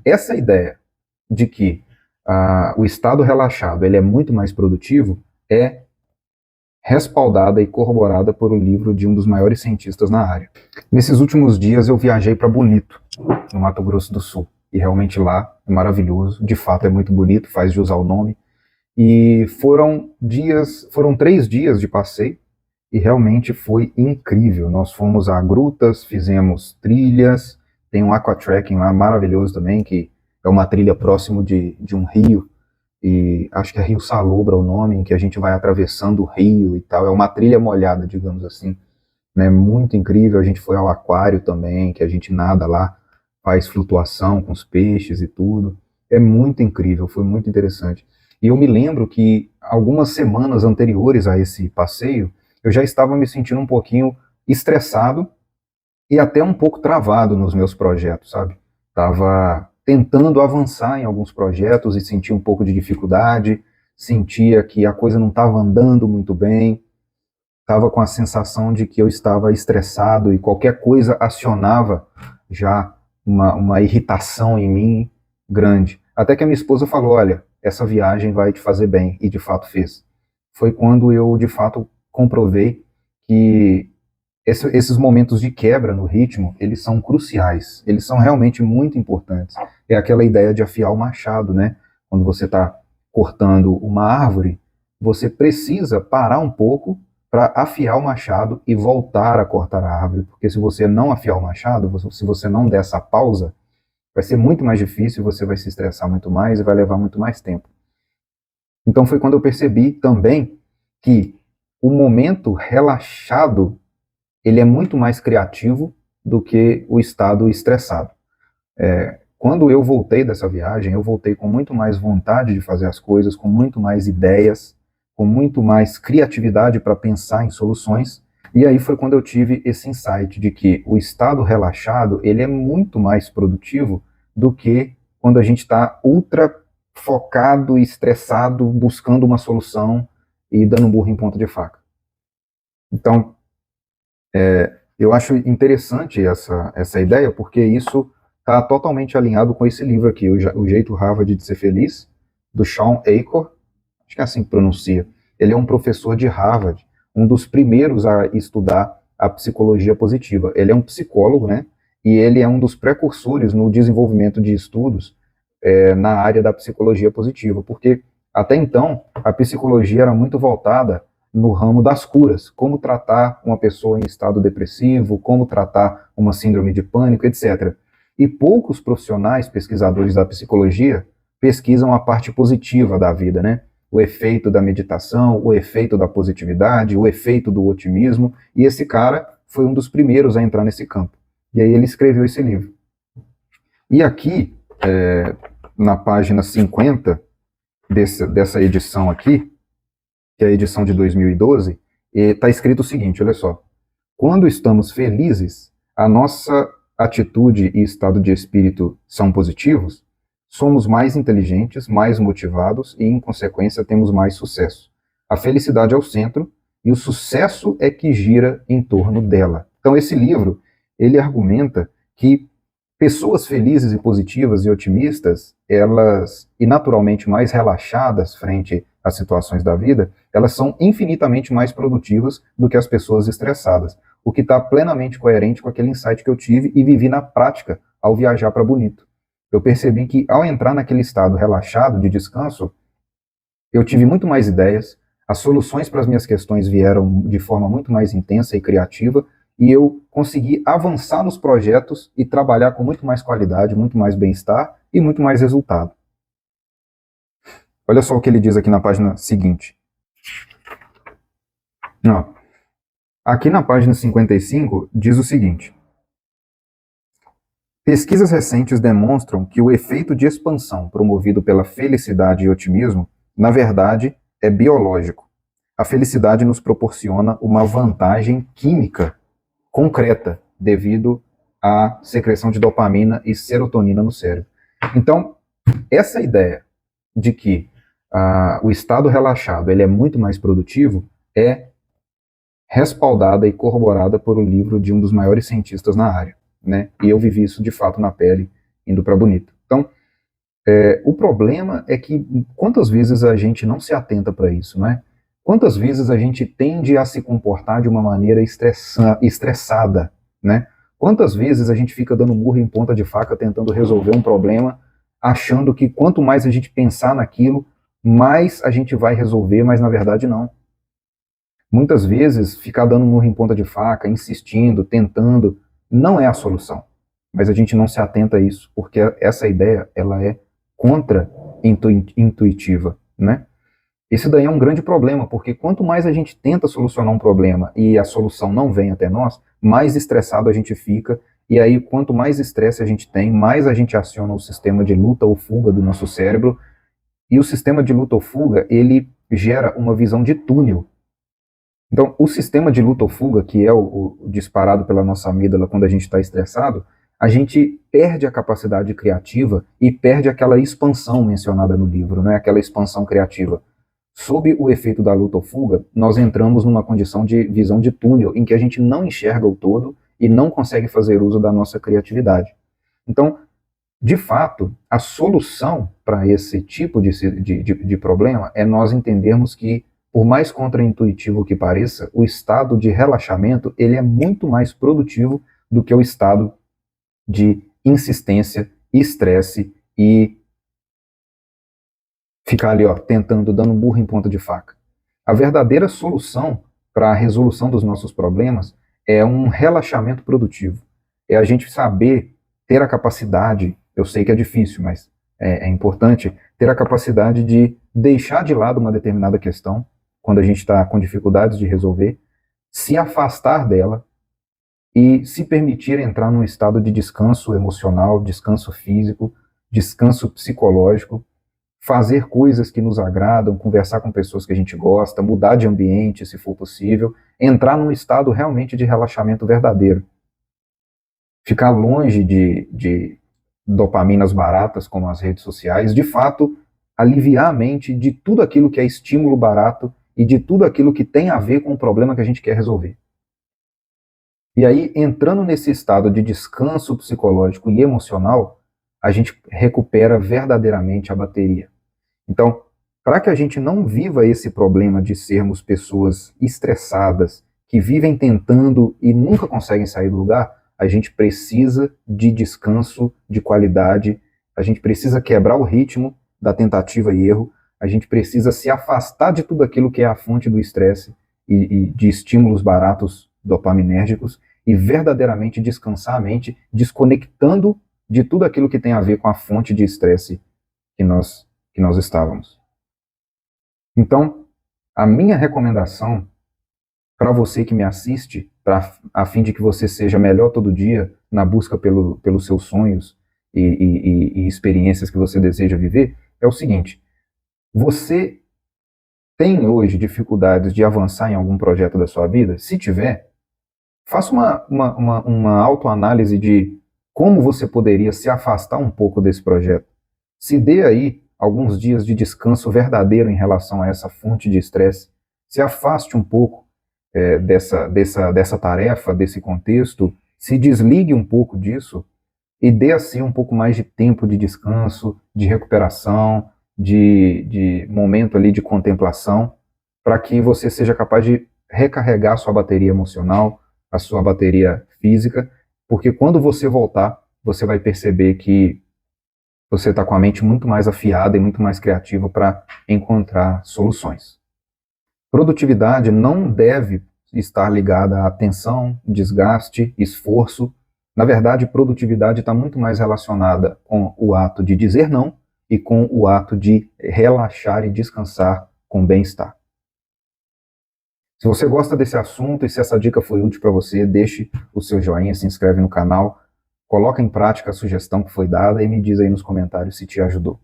essa ideia de que o estado relaxado ele é muito mais produtivo é respaldada e corroborada por um livro de um dos maiores cientistas na área. Nesses últimos dias eu viajei para Bonito, no Mato Grosso do Sul, e realmente lá é maravilhoso, de fato é muito bonito, faz de usar o nome, e foram 3 dias de passeio, e realmente foi incrível. Nós fomos a grutas, fizemos trilhas, tem um aquatrekking lá maravilhoso também, que é uma trilha próximo de um rio, e acho que é Rio Salobra o nome, em que a gente vai atravessando o rio e tal, é uma trilha molhada, digamos assim, né, muito incrível. A gente foi ao aquário também, que a gente nada lá, faz flutuação com os peixes e tudo, é muito incrível, foi muito interessante. E eu me lembro que algumas semanas anteriores a esse passeio, eu já estava me sentindo um pouquinho estressado e até um pouco travado nos meus projetos, sabe? Estava tentando avançar em alguns projetos e sentia um pouco de dificuldade, sentia que a coisa não estava andando muito bem, estava com a sensação de que eu estava estressado e qualquer coisa acionava já uma irritação em mim grande. Até que a minha esposa falou, olha, essa viagem vai te fazer bem, e de fato fez. Foi quando eu, de fato, comprovei que esses momentos de quebra no ritmo, eles são cruciais, eles são realmente muito importantes. É aquela ideia de afiar o machado, né? Quando você está cortando uma árvore, você precisa parar um pouco para afiar o machado e voltar a cortar a árvore, porque se você não afiar o machado, se você não der essa pausa, vai ser muito mais difícil, você vai se estressar muito mais e vai levar muito mais tempo. Então foi quando eu percebi também que o momento relaxado ele é muito mais criativo do que o estado estressado. Quando eu voltei dessa viagem, eu voltei com muito mais vontade de fazer as coisas, com muito mais ideias, com muito mais criatividade para pensar em soluções. E aí foi quando eu tive esse insight de que o estado relaxado ele é muito mais produtivo do que quando a gente está ultra focado e estressado, buscando uma solução e dando burro em ponta de faca. Então, eu acho interessante essa ideia, porque isso está totalmente alinhado com esse livro aqui, O Jeito Harvard de Ser Feliz, do Shawn Achor, acho que é assim que pronuncia. Ele é um professor de Harvard, um dos primeiros a estudar a psicologia positiva. Ele é um psicólogo, né? E ele é um dos precursores no desenvolvimento de estudos na área da psicologia positiva, porque até então a psicologia era muito voltada no ramo das curas, como tratar uma pessoa em estado depressivo, como tratar uma síndrome de pânico, etc. E poucos profissionais pesquisadores da psicologia pesquisam a parte positiva da vida, né? O efeito da meditação, o efeito da positividade, o efeito do otimismo, e esse cara foi um dos primeiros a entrar nesse campo. E aí ele escreveu esse livro. E aqui, na página 50 dessa edição aqui, que é a edição de 2012, está escrito o seguinte, olha só. Quando estamos felizes, a nossa atitude e estado de espírito são positivos, somos mais inteligentes, mais motivados e, em consequência, temos mais sucesso. A felicidade é o centro e o sucesso é que gira em torno dela. Então, esse livro, ele argumenta que pessoas felizes e positivas e otimistas, elas, e naturalmente mais relaxadas frente às situações da vida, elas são infinitamente mais produtivas do que as pessoas estressadas, o que está plenamente coerente com aquele insight que eu tive e vivi na prática ao viajar para Bonito. Eu percebi que ao entrar naquele estado relaxado de descanso, eu tive muito mais ideias, as soluções para as minhas questões vieram de forma muito mais intensa e criativa, e eu consegui avançar nos projetos e trabalhar com muito mais qualidade, muito mais bem-estar e muito mais resultado. Olha só o que ele diz aqui na página seguinte. Não. Aqui na página 55 diz o seguinte: pesquisas recentes demonstram que o efeito de expansão promovido pela felicidade e otimismo, na verdade, é biológico. A felicidade nos proporciona uma vantagem química concreta devido à secreção de dopamina e serotonina no cérebro. Então, essa ideia de que o estado relaxado ele é muito mais produtivo é respaldada e corroborada por um livro de um dos maiores cientistas na área, né? E eu vivi isso de fato na pele, indo para Bonito. Então, O problema é que quantas vezes a gente não se atenta para isso, né? Quantas vezes a gente tende a se comportar de uma maneira estressada, né? Quantas vezes a gente fica dando murro em ponta de faca tentando resolver um problema, achando que quanto mais a gente pensar naquilo, mais a gente vai resolver, mas na verdade não. Muitas vezes, ficar dando murro em ponta de faca, insistindo, tentando, não é a solução. Mas a gente não se atenta a isso, porque essa ideia, ela é contra-intuitiva, né? Esse daí é um grande problema, porque quanto mais a gente tenta solucionar um problema e a solução não vem até nós, mais estressado a gente fica, e aí quanto mais estresse a gente tem, mais a gente aciona o sistema de luta ou fuga do nosso cérebro, e o sistema de luta ou fuga, ele gera uma visão de túnel. Então, o sistema de luta ou fuga, que é o disparado pela nossa amígdala quando a gente está estressado, a gente perde a capacidade criativa e perde aquela expansão mencionada no livro, né? Aquela expansão criativa. Sob o efeito da luta ou fuga, nós entramos numa condição de visão de túnel, em que a gente não enxerga o todo e não consegue fazer uso da nossa criatividade. Então, de fato, a solução para esse tipo de problema é nós entendermos que, por mais contraintuitivo que pareça, o estado de relaxamento ele é muito mais produtivo do que o estado de insistência, estresse e ficar ali, ó, tentando, dando burro em ponta de faca. A verdadeira solução para a resolução dos nossos problemas é um relaxamento produtivo. É a gente saber ter a capacidade, eu sei que é difícil, mas é importante, ter a capacidade de deixar de lado uma determinada questão, quando a gente está com dificuldades de resolver, se afastar dela e se permitir entrar num estado de descanso emocional, descanso físico, descanso psicológico, fazer coisas que nos agradam, conversar com pessoas que a gente gosta, mudar de ambiente, se for possível, entrar num estado realmente de relaxamento verdadeiro. Ficar longe de dopaminas baratas, como as redes sociais, de fato, aliviar a mente de tudo aquilo que é estímulo barato e de tudo aquilo que tem a ver com o problema que a gente quer resolver. E aí, entrando nesse estado de descanso psicológico e emocional, a gente recupera verdadeiramente a bateria. Então, para que a gente não viva esse problema de sermos pessoas estressadas, que vivem tentando e nunca conseguem sair do lugar, a gente precisa de descanso de qualidade, a gente precisa quebrar o ritmo da tentativa e erro, a gente precisa se afastar de tudo aquilo que é a fonte do estresse e de estímulos baratos dopaminérgicos e verdadeiramente descansar a mente, desconectando de tudo aquilo que tem a ver com a fonte de estresse que nós estávamos. Então, a minha recomendação para você que me assiste, a fim de que você seja melhor todo dia na busca pelos seus sonhos e experiências que você deseja viver, é o seguinte: você tem hoje dificuldades de avançar em algum projeto da sua vida? Se tiver, faça uma autoanálise de como você poderia se afastar um pouco desse projeto. Se dê aí alguns dias de descanso verdadeiro em relação a essa fonte de estresse. Se afaste um pouco dessa tarefa, desse contexto, se desligue um pouco disso e dê assim um pouco mais de tempo de descanso, de recuperação, de momento ali de contemplação, para que você seja capaz de recarregar a sua bateria emocional, a sua bateria física, porque quando você voltar, você vai perceber que você está com a mente muito mais afiada e muito mais criativa para encontrar soluções. Produtividade não deve estar ligada a tensão, desgaste, esforço. Na verdade, produtividade está muito mais relacionada com o ato de dizer não e com o ato de relaxar e descansar com bem-estar. Se você gosta desse assunto e se essa dica foi útil para você, deixe o seu joinha, se inscreve no canal, coloca em prática a sugestão que foi dada e me diz aí nos comentários se te ajudou.